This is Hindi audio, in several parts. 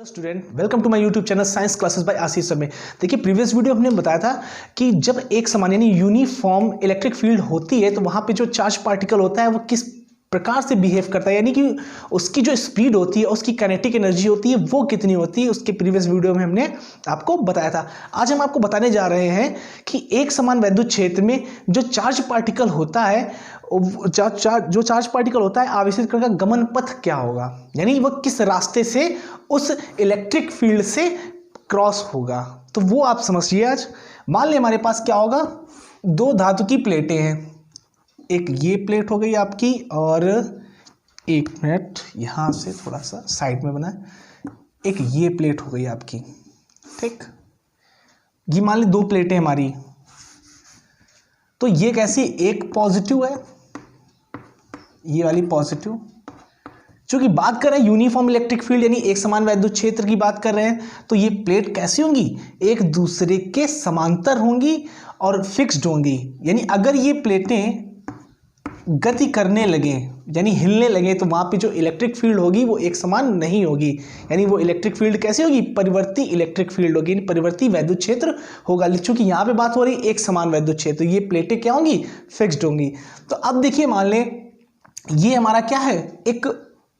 Hello student, welcome to my YouTube channel science classes by Ashish sir में। देखिए, प्रीवियस वीडियो हमने बताया था कि जब एक समान यानी यूनिफॉर्म इलेक्ट्रिक फील्ड होती है तो वहाँ पे जो चार्ज पार्टिकल होता है वो किस प्रकार से बिहेव करता है, यानी कि उसकी जो स्पीड होती है, उसकी काइनेटिक एनर्जी होती है वो कितनी होती है, उसके प्रीवियस वीडियो में हमने आपको बताया था। आज हम आपको बताने जा रहे हैं कि एक समान वैद्युत क्षेत्र में जो चार्ज पार्टिकल होता है, जो चार्ज पार्टिकल होता है आवेशित कण का गमन पथ क्या होगा, यानी वह किस रास्ते से उस इलेक्ट्रिक फील्ड से क्रॉस होगा। तो वो आप समझिए। आज मान लें हमारे पास क्या होगा, दो धातु की प्लेटें हैं, एक ये प्लेट हो गई आपकी और एक मिनट यहाँ से थोड़ा सा साइड में बना है, एक ये प्लेट हो गई आपकी। ठीक, ये मान ली दो प्लेटें हमारी, तो ये कैसी, एक पॉजिटिव है, ये वाली पॉजिटिव। चूंकि बात कर रहे हैं यूनिफॉर्म इलेक्ट्रिक फील्ड यानी एक समान वैद्युत क्षेत्र की बात कर रहे हैं, तो ये प्लेट कैसी होंगी, एक दूसरे के समांतर होंगी और फिक्स्ड होंगी। यानी अगर ये प्लेटें गति करने लगे यानी हिलने लगे तो वहाँ पे जो इलेक्ट्रिक फील्ड होगी वो एक समान नहीं होगी, यानी वो इलेक्ट्रिक फील्ड कैसी होगी, परिवर्ती इलेक्ट्रिक फील्ड होगी, यानी परिवर्ती वैद्युत क्षेत्र होगा। चूंकि यहाँ पे बात हो रही है एक समान वैद्युत क्षेत्र, ये प्लेटें क्या होंगी, फिक्स्ड होंगी। तो अब देखिए, मान लें ये हमारा क्या है, एक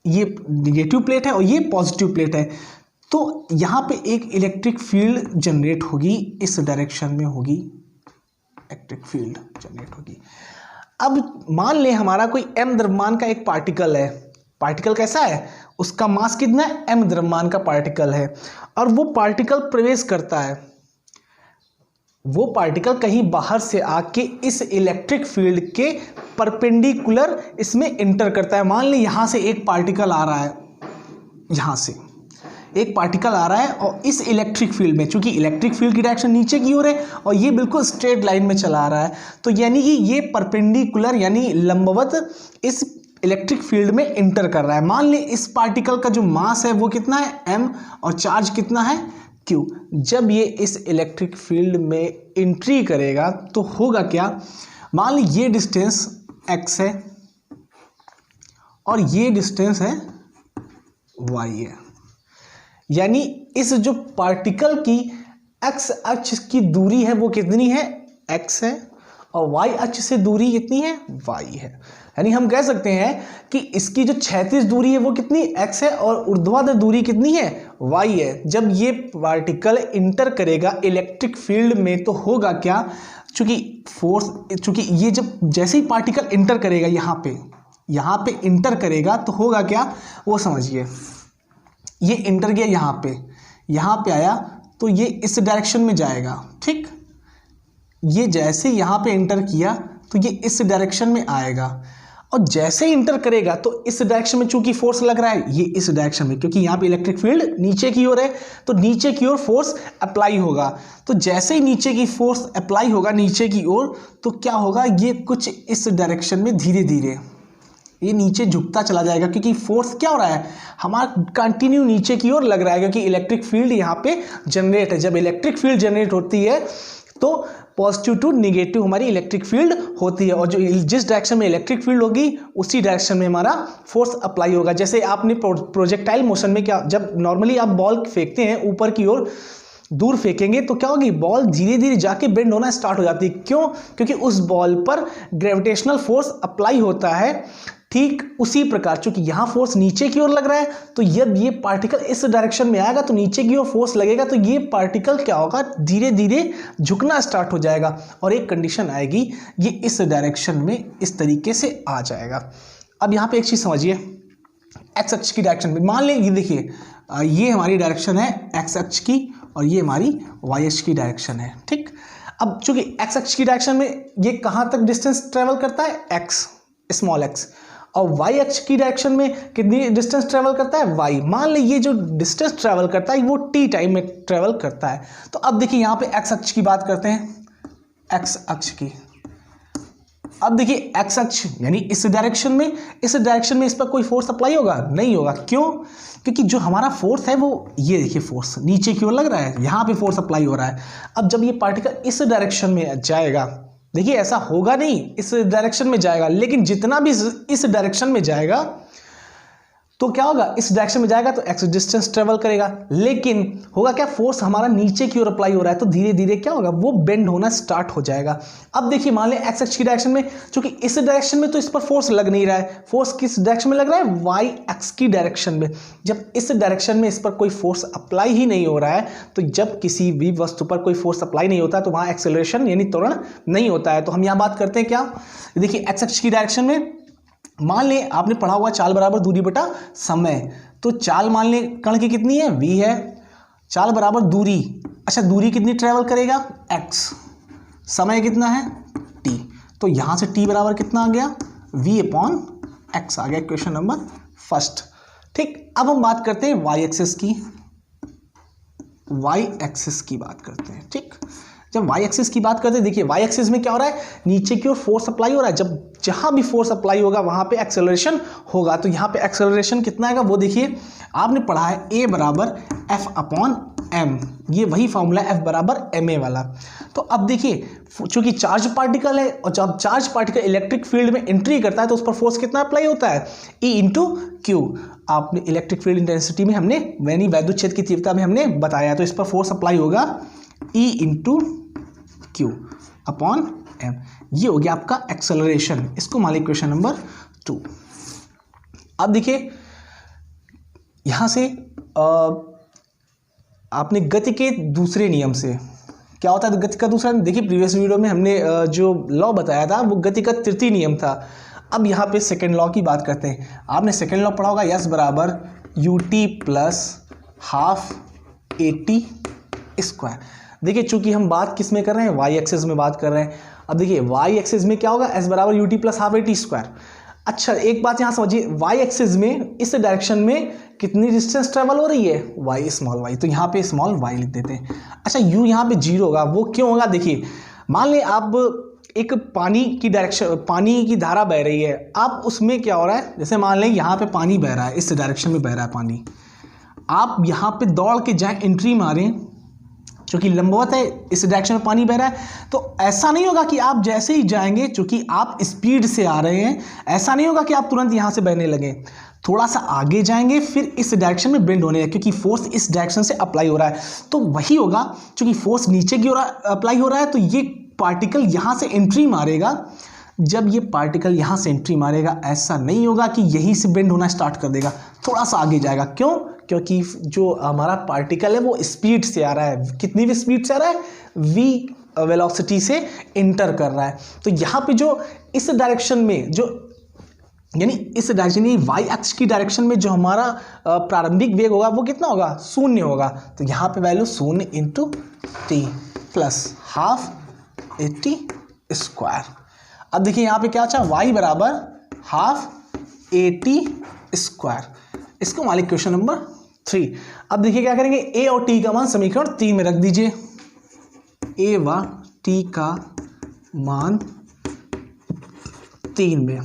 ये नेगेटिव प्लेट है और ये पॉजिटिव प्लेट है, तो यहाँ पे एक इलेक्ट्रिक फील्ड जनरेट होगी, इस डायरेक्शन में होगी इलेक्ट्रिक फील्ड जनरेट होगी। अब मान लें हमारा कोई m द्रव्यमान का एक पार्टिकल है, पार्टिकल कैसा है, उसका मास कितना है, m द्रव्यमान का पार्टिकल है, और वो पार्टिकल प्रवेश करता है, वो पार्टिकल कहीं बाहर से आके इस इलेक्ट्रिक फील्ड के परपेंडिकुलर इसमें इंटर करता है। मान लें यहाँ से एक पार्टिकल आ रहा है, यहाँ से एक पार्टिकल आ रहा है और इस इलेक्ट्रिक फील्ड में, चूंकि इलेक्ट्रिक फील्ड की डायरेक्शन नीचे की ओर है और ये बिल्कुल स्ट्रेट लाइन में चला आ रहा है, तो यानी कि ये परपेंडिकुलर यानी लंबवत इस इलेक्ट्रिक फील्ड में इंटर कर रहा है। मान लें इस पार्टिकल का जो मास है वो कितना है, m, और चार्ज कितना है, q। जब ये इस इलेक्ट्रिक फील्ड में एंट्री करेगा तो होगा क्या, मान ली ये डिस्टेंस x है और ये डिस्टेंस है y है, यानी इस जो पार्टिकल की x अक्ष की दूरी है वो कितनी है, x है, और y अक्ष से दूरी कितनी है, y है। यानी हम कह सकते हैं कि इसकी जो क्षैतिज दूरी है वो कितनी, x है, और ऊर्ध्वाधर दूरी कितनी है, y है। जब ये पार्टिकल इंटर करेगा इलेक्ट्रिक फील्ड में तो होगा क्या, चूंकि फोर्स, चूंकि ये जब जैसे ही पार्टिकल इंटर करेगा यहाँ पे इंटर करेगा तो होगा क्या, वो समझिए। ये इंटर गया यहाँ पे आया तो ये इस डायरेक्शन में जाएगा। ठीक, ये जैसे यहाँ पे इंटर किया तो ये इस डायरेक्शन में आएगा, और जैसे ही इंटर करेगा तो इस डायरेक्शन में चूंकि फोर्स लग रहा है, ये इस डायरेक्शन में, क्योंकि यहाँ पे इलेक्ट्रिक फील्ड नीचे की ओर है तो नीचे की ओर फोर्स अप्लाई होगा। तो जैसे ही नीचे की फोर्स अप्लाई होगा नीचे की ओर तो क्या होगा, ये कुछ इस डायरेक्शन में धीरे धीरे ये नीचे झुकता चला जाएगा, क्योंकि फोर्स क्या हो रहा है, हमारा कंटिन्यू नीचे की ओर लग रहा है, क्योंकि इलेक्ट्रिक फील्ड यहाँ पे जनरेट है। जब इलेक्ट्रिक फील्ड जनरेट होती है तो पॉजिटिव टू नेगेटिव हमारी इलेक्ट्रिक फील्ड होती है, और जो जिस डायरेक्शन में इलेक्ट्रिक फील्ड होगी उसी डायरेक्शन में हमारा फोर्स अप्लाई होगा। जैसे आपने प्रोजेक्टाइल मोशन में क्या, जब नॉर्मली आप बॉल फेंकते हैं ऊपर की ओर दूर फेंकेंगे तो क्या होगी, बॉल धीरे धीरे जाके बेंड होना स्टार्ट हो जाती है। क्यों, क्योंकि उस बॉल पर ग्रेविटेशनल फोर्स अप्लाई होता है। ठीक उसी प्रकार चूंकि यहाँ फोर्स नीचे की ओर लग रहा है तो जब ये पार्टिकल इस डायरेक्शन में आएगा तो नीचे की ओर फोर्स लगेगा, तो ये पार्टिकल क्या होगा, धीरे धीरे झुकना स्टार्ट हो जाएगा, और एक कंडीशन आएगी ये इस डायरेक्शन में इस तरीके से आ जाएगा। अब यहाँ पे एक चीज़ समझिए, एक्स अक्ष की डायरेक्शन में मान लें, ये देखिए ये हमारी डायरेक्शन है एक्स अक्ष की और ये हमारी वाई अक्ष की डायरेक्शन है। ठीक, अब चूंकि एक्स अक्ष की डायरेक्शन में ये कहाँ तक डिस्टेंस ट्रेवल करता है, एक्स, स्मॉल एक्स, और वाई अक्ष की डायरेक्शन में कितनी डिस्टेंस ट्रेवल करता है, वाई। मान ली ये जो डिस्टेंस ट्रेवल करता है वो टी टाइम में ट्रेवल करता है। तो अब देखिए यहाँ पे एक्स अक्ष की बात करते हैं, एक्स अक्ष की। अब देखिए एक्स अक्ष यानी इस डायरेक्शन में इस पर कोई फोर्स अप्लाई होगा, नहीं होगा। क्यों, क्योंकि जो हमारा फोर्स है वो ये देखिए फोर्स नीचे की ओर लग रहा है, यहाँ पे फोर्स अप्लाई हो रहा है। अब जब ये पार्टिकल इस डायरेक्शन में जाएगा, देखिए ऐसा होगा नहीं, इस डायरेक्शन में जाएगा, लेकिन जितना भी इस डायरेक्शन में जाएगा तो क्या होगा, इस डायरेक्शन में जाएगा तो एक्स डिस्टेंस ट्रेवल करेगा, लेकिन होगा क्या, फोर्स हमारा नीचे की ओर अप्लाई हो रहा है तो धीरे धीरे क्या होगा, वो बेंड होना स्टार्ट हो जाएगा। अब देखिए मान लें एक्स एक्स की डायरेक्शन में, क्योंकि इस डायरेक्शन में तो इस पर फोर्स लग नहीं रहा है, फोर्स किस डायरेक्शन में लग रहा है, वाई एक्स की डायरेक्शन में। जब इस डायरेक्शन में इस पर कोई फोर्स अप्लाई ही नहीं हो रहा है, तो जब किसी भी वस्तु पर कोई फोर्स अप्लाई नहीं होता तो वहां एक्सेलरेशन यानी त्वरण नहीं होता है। तो हम यहां बात करते हैं क्या, देखिए एक्स एक्स की डायरेक्शन में मान लें आपने पढ़ा हुआ चाल बराबर दूरी बटा समय, तो चाल मान लें कण की कितनी है, v है, चाल बराबर दूरी, अच्छा दूरी कितनी ट्रेवल करेगा, x, समय कितना है t, तो यहां से t बराबर कितना आ गया, v अपॉन x आ गया, क्वेश्चन नंबर फर्स्ट। ठीक, अब हम बात करते हैं y एक्सिस की, y एक्सिस की बात करते हैं। ठीक, जब y एक्सिस की बात करते हैं, देखिए y एक्सिस में क्या हो रहा है, नीचे की ओर फोर्स अप्लाई हो रहा है, जब जहां भी फोर्स अप्लाई होगा वहां पे एक्सेलरेशन होगा, तो यहां पे एक्सेलरेशन कितना आएगा, वो देखिए आपने पढ़ा है a बराबर f अपॉन m, ये वही फॉर्मूला f बराबर ma वाला। तो अब देखिए चूंकि चार्ज पार्टिकल है और जब चार्ज पार्टिकल इलेक्ट्रिक फील्ड में एंट्री करता है तो उस पर फोर्स कितना अप्लाई होता है, E इंटू क्यू। आपने इलेक्ट्रिक फील्ड इंटेंसिटी में हमने यानी वैद्युत क्षेत्र की तीव्रता में हमने बताया, तो इस पर फोर्स अप्लाई होगा E into Q upon M, ये हो गया आपका एक्सेलरेशन। इसको मान लीजिए क्वेश्चन नंबर 2। अब देखिए यहां से आपने गति के दूसरे नियम से क्या होता है, गति का दूसरा, देखिए प्रीवियस वीडियो में हमने जो लॉ बताया था वो गति का तृतीय नियम था। अब यहाँ पे सेकेंड लॉ की बात करते हैं। आपने सेकेंड लॉ पढ़ा होगा, यस बराबर U T plus half A T square. देखिए चूंकि हम बात किस में कर रहे हैं, वाई एक्सिस में बात कर रहे हैं। अब देखिए वाई एक्सिस में क्या होगा, एस बराबर U T plus half A T square. अच्छा एक बात यहाँ समझिए, वाई एक्सिस में इस डायरेक्शन में कितनी डिस्टेंस ट्रेवल हो रही है, वाई स्मॉल वाई, तो यहाँ पे स्मॉल वाई लिख देते हैं। अच्छा यू यहाँ पे जीरो होगा, वो क्यों होगा, देखिए मान लें आप एक पानी की डायरेक्शन, पानी की धारा बह रही है, आप उसमें क्या हो रहा है, जैसे मान लें यहाँ पे पानी बह रहा है, इस डायरेक्शन में बह रहा है पानी, आप यहाँ पे दौड़ के जाएं, एंट्री मारें, क्योंकि लंबवत है इस डायरेक्शन में पानी बह रहा है, तो ऐसा नहीं होगा कि आप जैसे ही जाएंगे, चूंकि आप स्पीड से आ रहे हैं, ऐसा नहीं होगा कि आप तुरंत यहाँ से बहने लगे, थोड़ा सा आगे जाएंगे फिर इस डायरेक्शन में बेंड होने लगे, क्योंकि फोर्स इस डायरेक्शन से अप्लाई हो रहा है। तो वही होगा, क्योंकि फोर्स नीचे की ओर अप्लाई हो रहा है, तो ये पार्टिकल यहाँ से एंट्री मारेगा। जब ये पार्टिकल यहाँ से एंट्री मारेगा, ऐसा नहीं होगा कि यहीं से बेंड होना स्टार्ट कर देगा, थोड़ा सा आगे जाएगा। क्यों, क्योंकि जो हमारा पार्टिकल है वो स्पीड से आ रहा है, कितनी भी स्पीड से आ रहा है, v वेलोसिटी से इंटर कर रहा है। तो यहाँ पे जो इस डायरेक्शन में जो यानी इस डायरेक्शन यानी वाई एक्स की डायरेक्शन में जो हमारा प्रारंभिक वेग होगा वो कितना होगा, शून्य होगा। तो यहाँ पे वैल्यू शून्य into T plus half A T square. अब देखिए यहाँ पे क्या अच्छा, y बराबर हाफ ए टी स्क्वायर। इसको मान लीजिए क्वेश्चन नंबर 3। अब देखिए क्या करेंगे, a और t का मान समीकरण 3 में रख दीजिए, a व t का मान 3 में।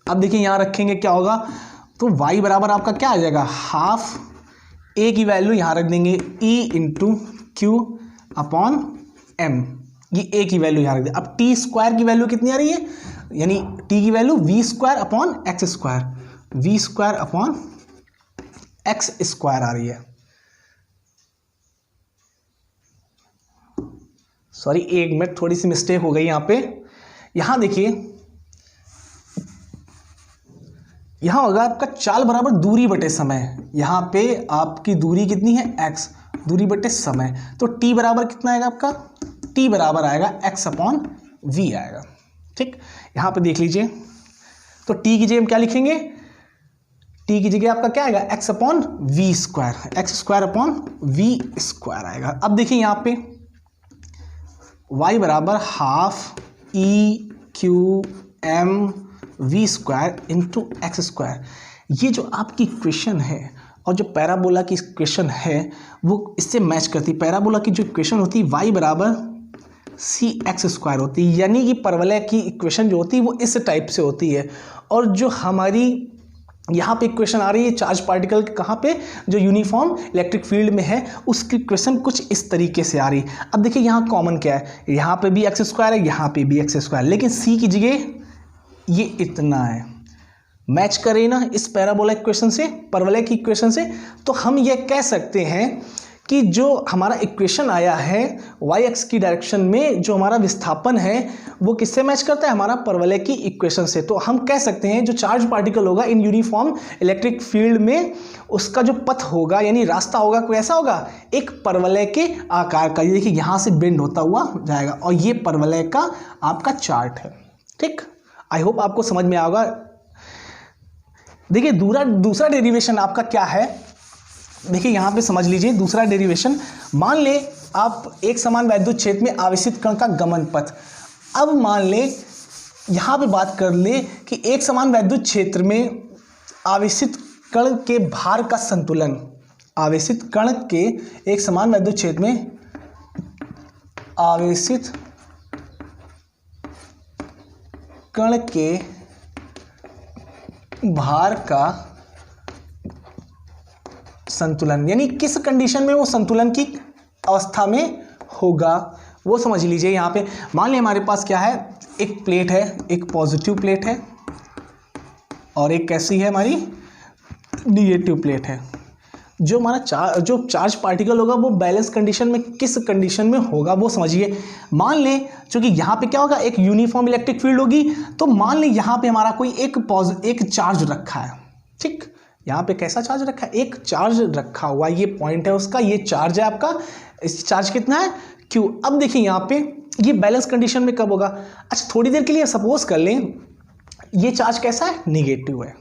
अब देखिए यहाँ रखेंगे क्या होगा, तो y बराबर आपका क्या आ जाएगा, हाफ a की वैल्यू यहाँ रख देंगे e into Q upon m, ये a की वैल्यू यहाँ रख दें। अब t स्क्वायर की वैल्यू कितनी आ रही है, यानी t की value v square upon x square, v square upon x square आ रही है। सॉरी एक मिनट, थोड़ी सी मिस्टेक हो गई यहाँ पे। यहाँ देखिए यहाँ होगा आपका चाल बराबर दूरी बटे समय, यहाँ पे आपकी दूरी कितनी है x, दूरी बटे समय, तो t बराबर कितना आएगा आपका, t बराबर आएगा x अपॉन v आएगा। ठीक, यहाँ पे देख लीजिए, तो t की जगह हम क्या लिखेंगे, t की जगह आपका क्या आएगा, x upon V square, X square upon V square आएगा। अब देखिए यहाँ पे y बराबर half E Q M V square into X square. ये जो आपकी इक्वेशन है और जो पैराबोला की इक्वेशन है वो इससे मैच करती है। पैराबोला की जो इक्वेशन होती है y बराबर सी एक्स स्क्वायर होती है, यानी कि परवलय की इक्वेशन जो होती है वो इस टाइप से होती है। और जो हमारी यहाँ पे इक्वेशन आ रही है चार्ज पार्टिकल कहाँ पे, जो यूनिफॉर्म इलेक्ट्रिक फील्ड में है, उसकी इक्वेशन कुछ इस तरीके से आ रही है। अब देखिए यहाँ कॉमन क्या है, यहाँ पे भी एक्स स्क्वायर है, यहाँ पे भी एक्स स्क्वायर, लेकिन सी की जगह ये इतना है, मैच करे ना इस पैराबोला इक्वेशन से, परवलय की इक्वेशन से, तो हम ये कह सकते हैं कि जो हमारा इक्वेशन आया है y एक्स की डायरेक्शन में, जो हमारा विस्थापन है वो किससे मैच करता है, हमारा परवलय की इक्वेशन से। तो हम कह सकते हैं जो चार्ज पार्टिकल होगा इन यूनिफॉर्म इलेक्ट्रिक फील्ड में, उसका जो पथ होगा यानी रास्ता होगा कैसा होगा, एक परवलय के आकार का। ये देखिए यहाँ से बेंड होता हुआ जाएगा और ये परवलय का आपका चार्ट है। ठीक, आई होप आपको समझ में आएगा। देखिए दूसरा डेरिवेशन आपका क्या है, देखिए यहाँ पे समझ लीजिए दूसरा डेरिवेशन। मान ले आप एक समान वैद्युत क्षेत्र में आवेशित कण का गमन पथ। अब मान ले यहाँ पे बात कर ले कि एक समान वैद्युत क्षेत्र में आवेशित कण के भार का संतुलन, आवेशित कण के एक समान वैद्युत क्षेत्र में आवेशित कण के भार का संतुलन, यानी किस कंडीशन में वो संतुलन की अवस्था में होगा वो समझ लीजिए। यहाँ पे मान लिया हमारे पास क्या है, एक प्लेट है, एक पॉजिटिव प्लेट है और एक कैसी है हमारी निगेटिव प्लेट है। जो हमारा जो चार्ज पार्टिकल होगा वो बैलेंस कंडीशन में किस कंडीशन में होगा वो समझिए। मान लें क्योंकि यहाँ पे क्या होगा, एक यूनिफॉर्म इलेक्ट्रिक फील्ड होगी, तो मान लें यहाँ पे हमारा कोई एक चार्ज रखा है। ठीक, यहाँ पे कैसा चार्ज रखा है, एक चार्ज रखा हुआ, ये पॉइंट है उसका, ये चार्ज है आपका, इस चार्ज कितना है Q। अब देखिए यहाँ पे ये बैलेंस कंडीशन में कब होगा, अच्छा थोड़ी देर के लिए सपोज कर लें ये चार्ज कैसा है, निगेटिव है।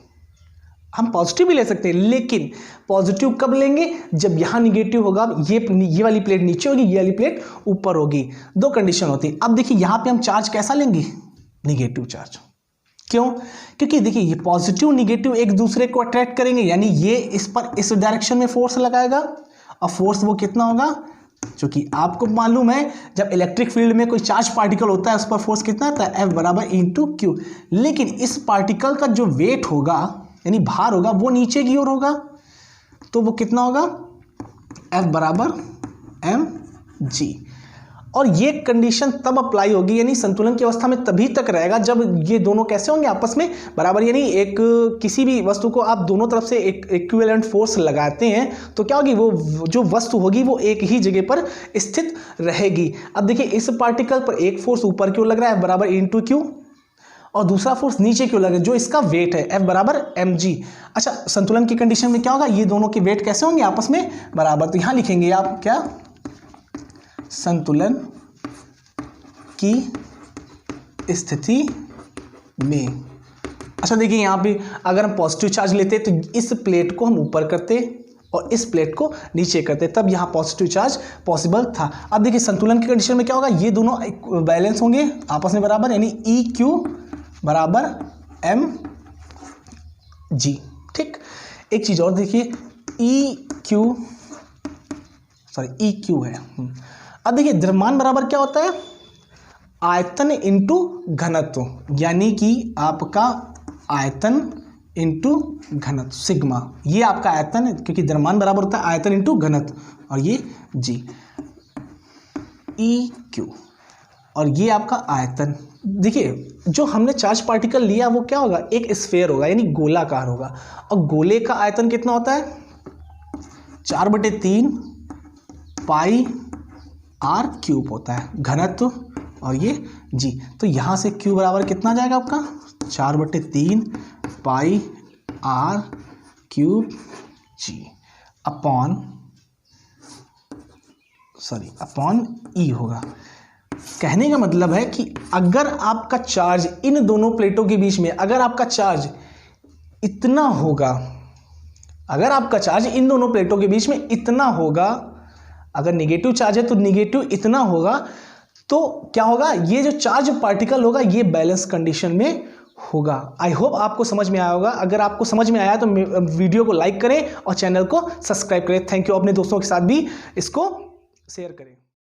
हम पॉजिटिव भी ले सकते हैं, लेकिन पॉजिटिव कब लेंगे, जब यहाँ निगेटिव होगा, ये वाली प्लेट नीचे होगी, ये वाली प्लेट ऊपर होगी। दो कंडीशन होती है। अब देखिए यहाँ पे हम चार्ज कैसा लेंगे, निगेटिव चार्ज। क्यों, क्योंकि देखिए ये पॉजिटिव निगेटिव एक दूसरे को अट्रैक्ट करेंगे, यानी ये इस पर इस डायरेक्शन में फोर्स लगाएगा और फोर्स वो कितना होगा, क्योंकि आपको मालूम है जब इलेक्ट्रिक फील्ड में कोई चार्ज पार्टिकल होता है उस पर फोर्स कितना आता है, F बराबर इंटू क्यू। लेकिन इस पार्टिकल का जो वेट होगा यानी भार होगा वो नीचे की ओर होगा, तो वो कितना होगा, F बराबर mg। और ये कंडीशन तब अप्लाई होगी, यानी संतुलन की अवस्था में तभी तक रहेगा जब ये दोनों कैसे होंगे, आपस में बराबर। यानी एक किसी भी वस्तु को आप दोनों तरफ से एक इक्विवेलेंट फोर्स लगाते हैं तो क्या होगी, वो जो वस्तु होगी वो एक ही जगह पर स्थित रहेगी। अब देखिए इस पार्टिकल पर एक फोर्स ऊपर क्यों लग रहा है, F बराबर इंटू क्यू, और दूसरा फोर्स नीचे क्यों लग रहा है, जो इसका वेट है, F बराबर mg। अच्छा संतुलन की कंडीशन में क्या होगा, ये दोनों के वेट कैसे होंगे, आपस में बराबर। तो यहाँ लिखेंगे आप क्या, संतुलन की स्थिति में। अच्छा देखिए यहाँ पे अगर हम पॉजिटिव चार्ज लेते तो इस प्लेट को हम ऊपर करते और इस प्लेट को नीचे करते, तब यहाँ पॉजिटिव चार्ज पॉसिबल था। अब देखिए संतुलन की कंडीशन में क्या होगा, ये दोनों बैलेंस होंगे आपस में बराबर, यानी EQ बराबर mg। ठीक, एक चीज और देखिए EQ है। अब देखिए द्रव्यमान बराबर क्या होता है, आयतन इंटू घनत्व, यानी कि आपका आयतन इंटू घनत्व सिग्मा। ये आपका आयतन है क्योंकि द्रव्यमान बराबर होता है आयतन इंटू घनत्व, और ये g EQ, और ये आपका आयतन। देखिए जो हमने चार्ज पार्टिकल लिया वो क्या होगा, एक स्फेयर होगा यानी गोलाकार होगा, और गोले का आयतन कितना होता है, 4/3 पाई r क्यूब होता है, घनत्व और ये g। तो यहाँ से q बराबर कितना जाएगा आपका, 4/3 पाई r cube g upon e होगा। कहने का मतलब है कि अगर आपका चार्ज इन दोनों प्लेटों के बीच में, अगर आपका चार्ज इतना होगा, अगर आपका चार्ज इन दोनों प्लेटों के बीच में इतना होगा, अगर निगेटिव चार्ज है तो निगेटिव इतना होगा, तो क्या होगा, ये जो चार्ज पार्टिकल होगा ये बैलेंस कंडीशन में होगा। आई होप आपको समझ में आया होगा। अगर आपको समझ में आया तो वीडियो को लाइक करें और चैनल को सब्सक्राइब करें। Thank you. अपने दोस्तों के साथ भी इसको शेयर करें।